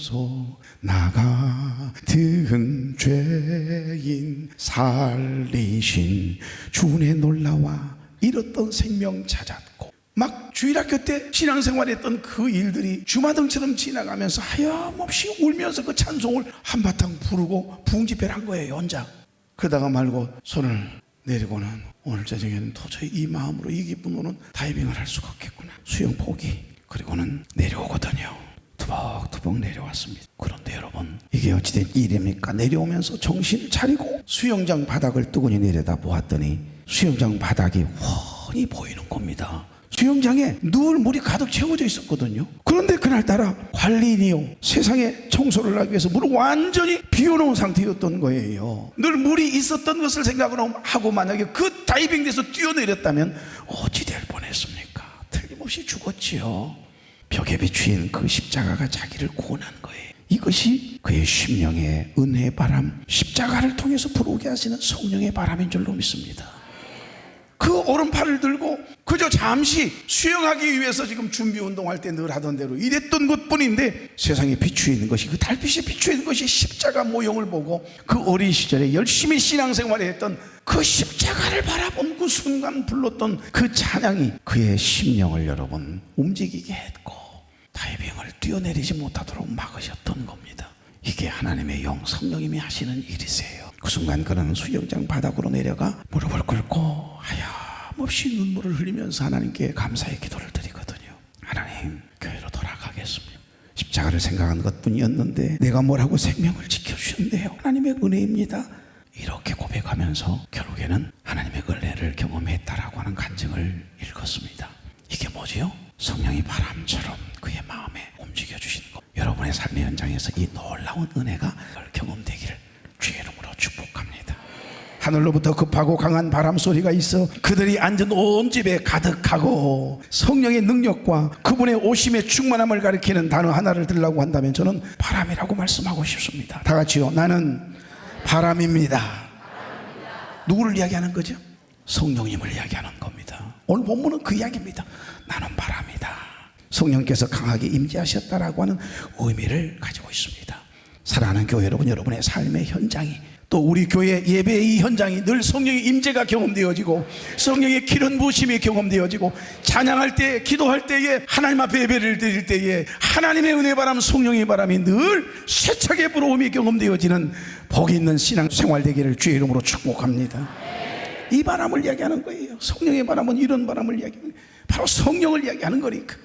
나 같은 죄인 살리신 주의 놀라와 잃었던 생명 찾았고 막 주일학교 때 신앙생활했던 그 일들이 주마등처럼 지나가면서 하염없이 울면서 그 찬송을 한바탕 부르고 부흥집회를 한 거예요, 혼자. 그러다가 말고 손을 내리고는 오늘 저녁에는 도저히 이 마음으로 이 기쁨으로는 다이빙을 할 수가 없겠구나. 수영 포기. 그리고는 내려오거든요. 투벅투벅 내려왔습니다. 그런데 여러분, 이게 어찌된 일입니까? 내려오면서 정신을 차리고 수영장 바닥을 뜨고니 내려다 보았더니 수영장 바닥이 훤히 보이는 겁니다. 수영장에 늘 물이 가득 채워져 있었거든요. 그런데 그날따라 관리인이요, 세상에 청소를 하기 위해서 물을 완전히 비워놓은 상태였던 거예요. 늘 물이 있었던 것을 생각을 하고 만약에 그 다이빙에서 뛰어내렸다면 어찌 될 뻔했습니까? 틀림없이 죽었지요. 벽에 비추인 그 십자가가 자기를 구원한 거예요. 이것이 그의 심령의 은혜의 바람, 십자가를 통해서 불어오게 하시는 성령의 바람인 줄로 믿습니다. 그 오른팔을 들고 그저 잠시 수영하기 위해서 지금 준비 운동할 때 늘 하던 대로 이랬던 것뿐인데 세상에 비추이는 것이, 그 달빛에 비추이는 것이 십자가 모형을 보고 그 어린 시절에 열심히 신앙생활을 했던 그 십자가를 바라본 그 순간 불렀던 그 찬양이 그의 심령을 여러분 움직이게 했고 다이빙을 뛰어내리지 못하도록 막으셨던 겁니다. 이게 하나님의 영 성령님이 하시는 일이세요. 그 순간 그는 수영장 바닥으로 내려가 무릎을 꿇고 하염없이 눈물을 흘리면서 하나님께 감사의 기도를 드리거든요. 하나님, 교회로 돌아가겠습니다. 십자가를 생각한 것뿐이었는데 내가 뭐라고 생명을 지켜주셨네요. 하나님의 은혜입니다. 이렇게 고백하면서 결국에는 하나님의 은혜를 경험했다라고 하는 간증을 읽었습니다. 이게 뭐지요? 성령이 바람처럼 그의 마음에 움직여주신 것. 여러분의 삶의 현장에서 이 놀라운 은혜가 경험되기를 주의 이름으로 축복합니다. 하늘로부터 급하고 강한 바람 소리가 있어 그들이 앉은 온 집에 가득하고, 성령의 능력과 그분의 오심의 충만함을 가리키는 단어 하나를 들라고 한다면 저는 바람이라고 말씀하고 싶습니다. 다 같이요. 나는 바람입니다. 누구를 이야기하는 거죠? 성령님을 이야기하는 겁니다. 오늘 본문은 그 이야기입니다. 나는 바람이다. 성령께서 강하게 임재하셨다라고 하는 의미를 가지고 있습니다. 사랑하는 교회 여러분, 여러분의 삶의 현장이, 또 우리 교회 예배의 이 현장이 늘 성령의 임재가 경험되어지고 성령의 기름 부으심이 경험되어지고 찬양할 때, 기도할 때에, 하나님 앞에 예배를 드릴 때에 하나님의 은혜 바람, 성령의 바람이 늘 세차게 불어옴이 경험되어지는 복이 있는 신앙생활 되기를 주의 이름으로 축복합니다. 이 바람을 이야기하는 거예요. 성령의 바람은 이런 바람을 이야기하는 거예요. 바로 성령을 이야기하는 거니까.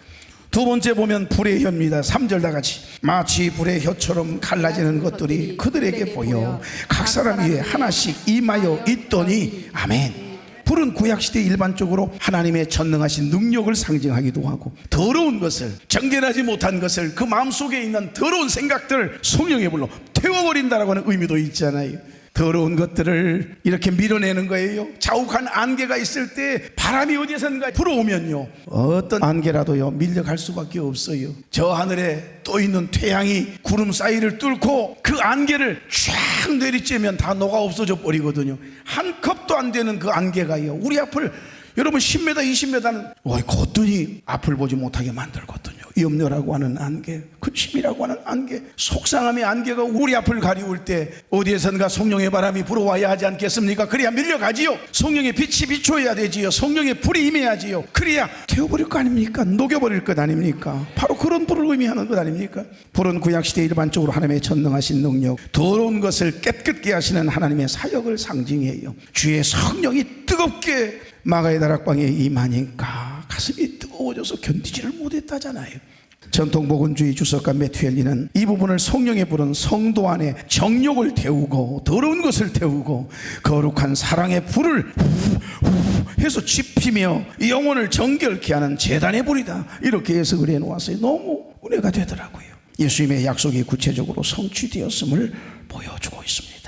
두 번째 보면 불의 혀입니다. 3절 다 같이. 마치 불의 혀처럼 갈라지는 것들이 그들에게 보여 각 사람 위에 하나씩 임하여 있더니. 아멘. 불은 구약시대 일반적으로 하나님의 전능하신 능력을 상징하기도 하고, 더러운 것을, 정결하지 못한 것을, 그 마음속에 있는 더러운 생각들을 성령의 불로 태워버린다라고 하는 의미도 있잖아요. 더러운 것들을 이렇게 밀어내는 거예요. 자욱한 안개가 있을 때 바람이 어디선가 불어오면요, 어떤 안개라도요 밀려갈 수밖에 없어요. 저 하늘에 떠 있는 태양이 구름 사이를 뚫고 그 안개를 쫙 내리쬐면 다 녹아 없어져 버리거든요. 한 컵도 안 되는 그 안개가요, 우리 앞을, 여러분 10m 20m는 걷더니 앞을 보지 못하게 만들거든요. 염려라고 하는 안개, 근심이라고 하는 안개, 속상함의 안개가 우리 앞을 가리울 때 어디에선가 성령의 바람이 불어와야 하지 않겠습니까? 그래야 밀려가지요. 성령의 빛이 비춰야 되지요. 성령의 불이 임해야지요. 그래야 태워버릴 거 아닙니까? 녹여버릴 것 아닙니까? 바로 그런 불을 의미하는 것 아닙니까? 불은 구약시대 일반적으로 하나님의 전능하신 능력, 더러운 것을 깨끗게 하시는 하나님의 사역을 상징해요. 주의 성령이 뜨겁게 마가의 다락방에 임하니까 가슴이 뜨거워져서 견디지를 못했다잖아요. 전통 복음주의 주석가 매튜엘리는 이 부분을 성령의 불은 성도 안에 정욕을 태우고 더러운 것을 태우고 거룩한 사랑의 불을 해서 지피며 영혼을 정결케 하는 제단의 불이다, 이렇게 해석을 해놓았어요. 너무 은혜가 되더라고요. 예수님의 약속이 구체적으로 성취되었음을 보여주고 있습니다.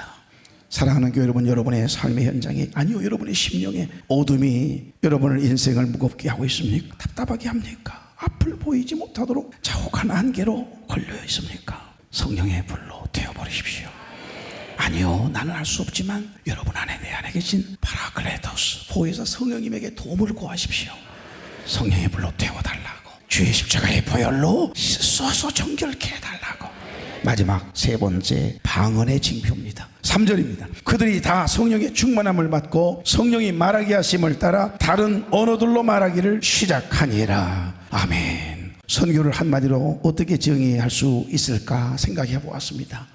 사랑하는 교회 여러분, 여러분의 삶의 현장에, 아니요 여러분의 심령에 어둠이 여러분의 인생을 무겁게 하고 있습니까? 답답하게 합니까? 앞을 보이지 못하도록 자욱한 안개로 걸려 있습니까? 성령의 불로 태워버리십시오. 아니요, 나는 알 수 없지만 여러분 안에, 내 안에 계신 파라클레토스 보혜사 성령님에게 도움을 구하십시오. 성령의 불로 태워달라고, 주의 십자가의 보혈로 씻어서 정결케 해달라고. 마지막 세 번째, 방언의 징표입니다. 3절입니다. 그들이 다 성령의 충만함을 받고 성령이 말하게 하심을 따라 다른 언어들로 말하기를 시작하니라. 아멘. 선교를 한마디로 어떻게 정의할 수 있을까 생각해 보았습니다.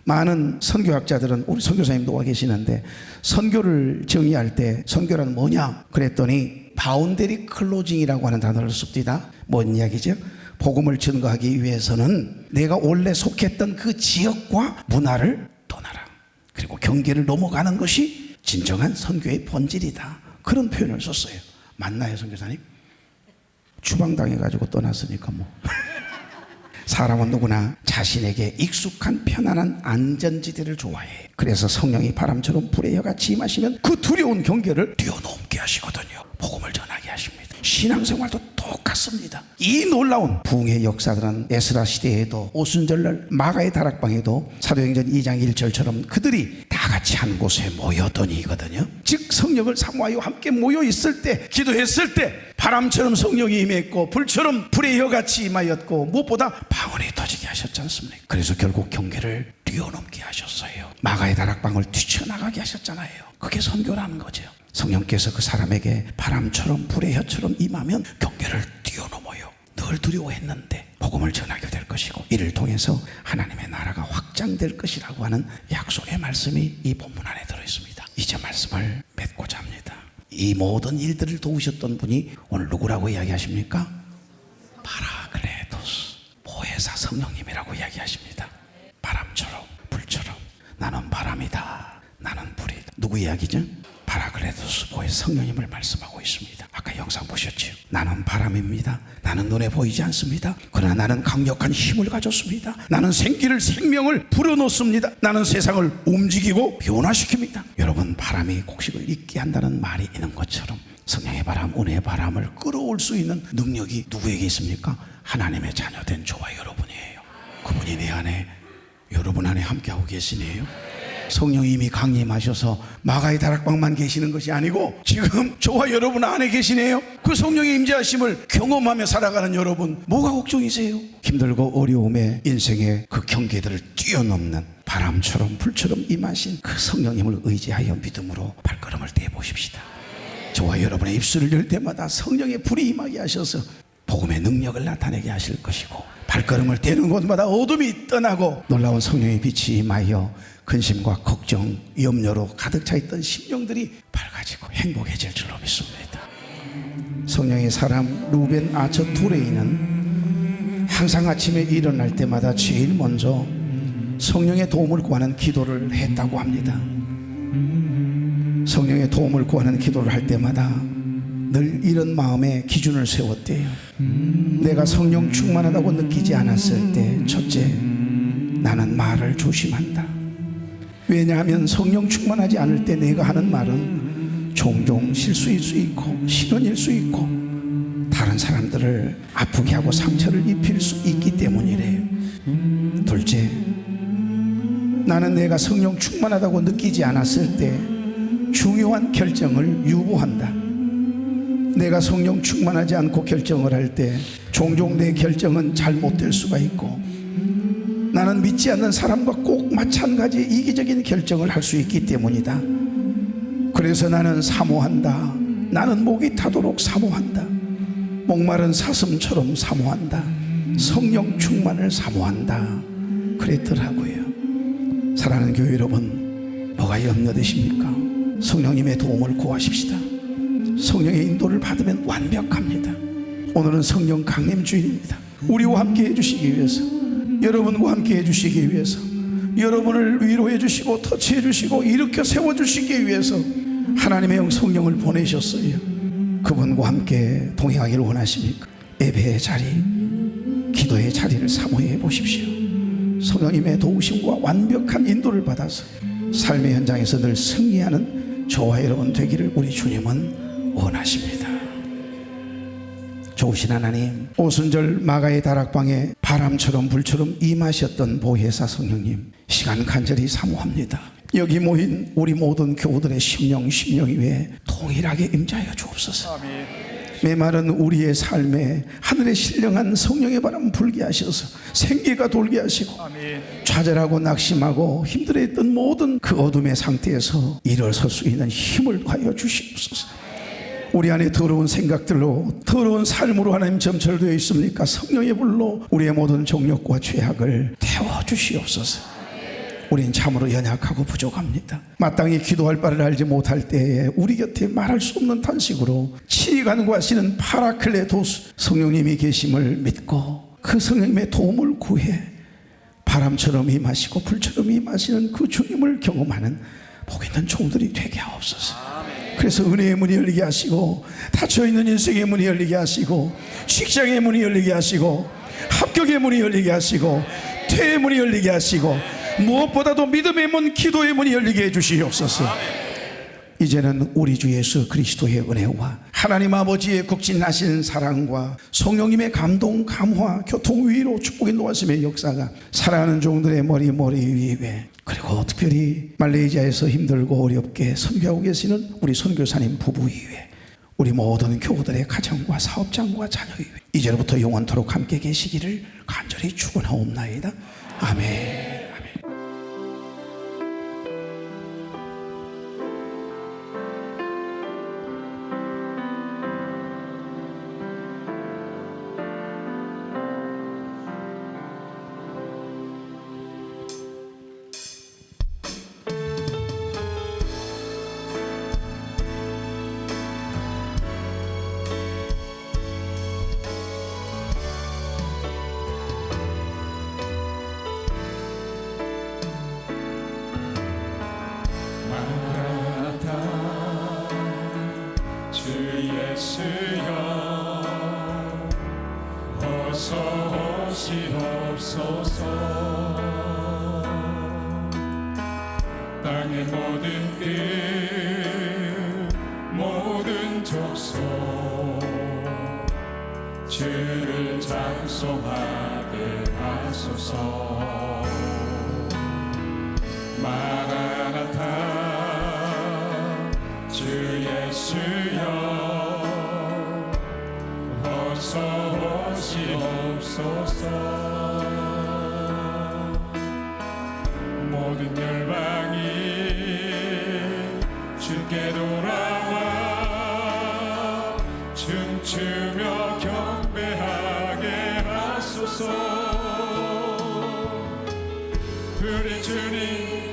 많은 선교학자들은, 우리 선교사님도 와 계시는데, 선교를 정의할 때 선교란 뭐냐 그랬더니 바운더리 클로징이라고 하는 단어를 씁니다. 뭔 이야기죠? 복음을 증거하기 위해서는 내가 원래 속했던 그 지역과 문화를 떠나라, 그리고 경계를 넘어가는 것이 진정한 선교의 본질이다, 그런 표현을 썼어요. 맞나요 선교사님? 추방당해가지고 떠났으니까 뭐 사람은 누구나 자신에게 익숙한 편안한 안전지대를 좋아해. 그래서 성령이 바람처럼 불의 여같이 임하시면 그 두려운 경계를 뛰어넘게 하시거든요. 복음을 전하게 하십니다. 신앙생활도 똑같습니다. 이 놀라운 부흥의 역사들은 에스라 시대에도, 오순절날 마가의 다락방에도 사도행전 2장 1절처럼 그들이 다 같이 한 곳에 모여더니거든요. 즉 성령을 사모하여 함께 모여 있을 때, 기도했을 때 바람처럼 성령이 임했고 불처럼 불의 여같이 임하였고 무엇보다 방언이 터지게 하셨지 않습니까? 그래서 결국 경계를 뛰어넘게 하셨어요. 마가의 다락방을 뛰쳐나가게 하셨잖아요. 그게 선교라는 거죠. 성령께서 그 사람에게 바람처럼 불의 혀처럼 임하면 경계를 뛰어넘어요. 늘 두려워했는데 복음을 전하게 될 것이고, 이를 통해서 하나님의 나라가 확장될 것이라고 하는 약속의 말씀이 이 본문 안에 들어있습니다. 이제 말씀을 맺고자 합니다. 이 모든 일들을 도우셨던 분이 오늘 누구라고 이야기하십니까? 파라클레토스, 보혜사 성령님이라고 이야기하십니다. 바람처럼 불처럼, 나는 바람이다, 나는 불이다. 누구 이야기죠? 파라클레토스 보혜사 성령님을 말씀하고 있습니다. 아까 영상 보셨죠? 나는 바람입니다. 나는 눈에 보이지 않습니다. 그러나 나는 강력한 힘을 가졌습니다. 나는 생명을 불어넣습니다. 나는 세상을 움직이고 변화시킵니다. 여러분, 바람이 곡식을 잊게 한다는 말이 있는 것처럼 성령의 바람, 은혜의 바람을 끌어올 수 있는 능력이 누구에게 있습니까? 하나님의 자녀된 저와 여러분이에요. 그분이 내 안에, 여러분 안에 함께하고 계시네요. 성령이 이미 강림하셔서 마가의 다락방만 계시는 것이 아니고 지금 저와 여러분 안에 계시네요. 그 성령의 임재하심을 경험하며 살아가는 여러분, 뭐가 걱정이세요? 힘들고 어려움의 인생의 그 경계들을 뛰어넘는 바람처럼 불처럼 임하신 그 성령님을 의지하여 믿음으로 발걸음을 떼보십시다. 저와 여러분의 입술을 열 때마다 성령의 불이 임하게 하셔서 복음의 능력을 나타내게 하실 것이고, 발걸음을 떼는 곳마다 어둠이 떠나고 놀라운 성령의 빛이 임하여 근심과 걱정, 염려로 가득 차 있던 심령들이 밝아지고 행복해질 줄로 믿습니다. 성령의 사람 루벤 아처 투레이는 항상 아침에 일어날 때마다 제일 먼저 성령의 도움을 구하는 기도를 했다고 합니다. 성령의 도움을 구하는 기도를 할 때마다 늘 이런 마음의 기준을 세웠대요. 내가 성령 충만하다고 느끼지 않았을 때 첫째, 나는 말을 조심한다. 왜냐하면 성령 충만하지 않을 때 내가 하는 말은 종종 실수일 수 있고 실언일 수 있고 다른 사람들을 아프게 하고 상처를 입힐 수 있기 때문이래요. 둘째, 나는 내가 성령 충만하다고 느끼지 않았을 때 중요한 결정을 유보한다. 내가 성령 충만하지 않고 결정을 할 때 종종 내 결정은 잘못될 수가 있고 나는 믿지 않는 사람과 꼭 마찬가지 이기적인 결정을 할 수 있기 때문이다. 그래서 나는 사모한다. 나는 목이 타도록 사모한다. 목마른 사슴처럼 사모한다. 성령 충만을 사모한다. 그랬더라고요. 사랑하는 교회 여러분, 뭐가 염려되십니까? 성령님의 도움을 구하십시다. 성령의 인도를 받으면 완벽합니다. 오늘은 성령 강림주일입니다. 우리와 함께 해주시기 위해서, 여러분과 함께 해주시기 위해서, 여러분을 위로해 주시고 터치해 주시고 일으켜 세워주시기 위해서 하나님의 영 성령을 보내셨어요. 그분과 함께 동행하기를 원하십니까? 예배의 자리, 기도의 자리를 사모해 보십시오. 성령님의 도우심과 완벽한 인도를 받아서 삶의 현장에서 늘 승리하는 저와 여러분 되기를 우리 주님은 원하십니다. 좋으신 하나님, 오순절 마가의 다락방에 바람처럼 불처럼 임하셨던 보혜사 성령님, 시간 간절히 사모합니다. 여기 모인 우리 모든 교우들의 심령 위에 동일하게 임자하여 주옵소서. 메마른 우리의 삶에 하늘의 신령한 성령의 바람 불게 하셔서 생기가 돌게 하시고 좌절하고 낙심하고 힘들어했던 모든 그 어둠의 상태에서 일어설 수 있는 힘을 하여 주시옵소서. 우리 안에 더러운 생각들로 더러운 삶으로 하나님 점철되어 있습니까? 성령의 불로 우리의 모든 정욕과 죄악을 태워주시옵소서. 우린 참으로 연약하고 부족합니다. 마땅히 기도할 바를 알지 못할 때에 우리 곁에 말할 수 없는 탄식으로 친히 간구하시는 파라클레토스 성령님이 계심을 믿고 그 성령님의 도움을 구해 바람처럼 임하시고 불처럼 임하시는 그 주님을 경험하는 복 있는 종들이 되게 하옵소서. 그래서 은혜의 문이 열리게 하시고 닫혀있는 인생의 문이 열리게 하시고 직장의 문이 열리게 하시고 합격의 문이 열리게 하시고 퇴의 문이 열리게 하시고 무엇보다도 믿음의 문, 기도의 문이 열리게 해주시옵소서. 이제는 우리 주 예수 그리스도의 은혜와 하나님 아버지의 극진하신 사랑과 성령님의 감동, 감화, 교통, 위로, 축복의 노하심의 역사가 사랑하는 종들의 머리 위에, 그리고 특별히 말레이시아에서 힘들고 어렵게 선교하고 계시는 우리 선교사님 부부 위에, 우리 모든 교우들의 가정과 사업장과 자녀 위에 이제로부터 영원토록 함께 계시기를 간절히 축원하옵나이다. 아멘. 예수여 어서 오시옵소서. 땅의 모든 끝 모든 족속 주를 찬송하게 하소서. 마라나타 주 예수여 어서 오시옵소서. 모든 열방이 주께 돌아와 춤추며 경배하게 하소서. 우리 주님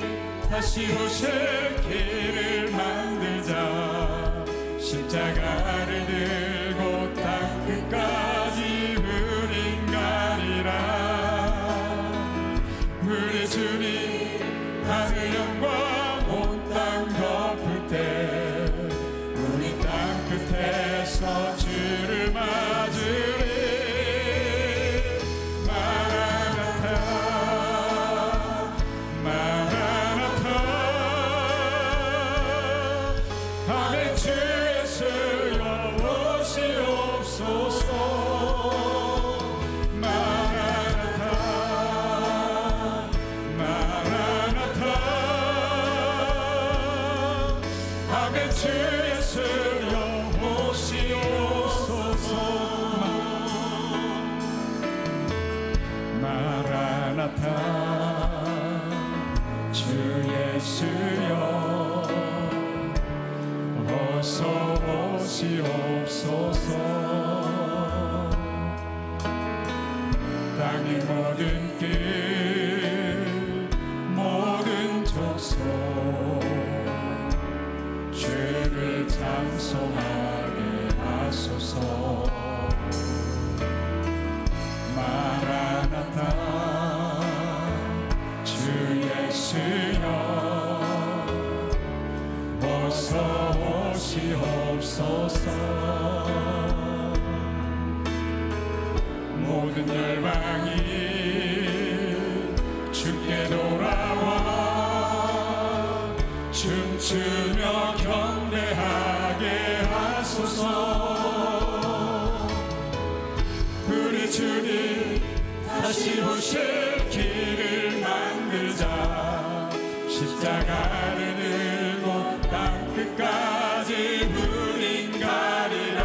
다시 오실 길을 만들자. 십자가를 들고 땅 끝까지 우린 가리라. 우리 주님 하늘 영광 온 땅 덮을 때 주 예수여 오시옵소서. 마라나타 마라나타. 아멘. 주 예수여 오시옵소서. 마라나타. 주 예수여 어서 오시옵소서. 땅의 모든 길 모든 족속 주를 찬송하게 하소서. 마라나타. 주 예수여 어서 오시옵소서. 모든 열방이 주께 돌아와 춤추며 경배하게 하소서. 우리 주님 다시 오실 길을 만들자. 십자가를 들고 땅 끝까지 우린 가리라.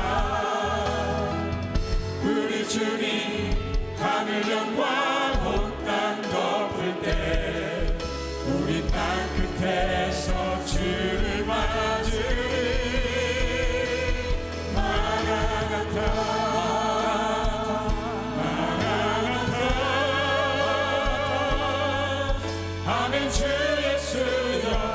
우리 주님 하늘 영광 온 땅 덮을 때 우리 땅 끝에서 주를 맞으리. 마라나타 마라나타. 아멘. 주 예수여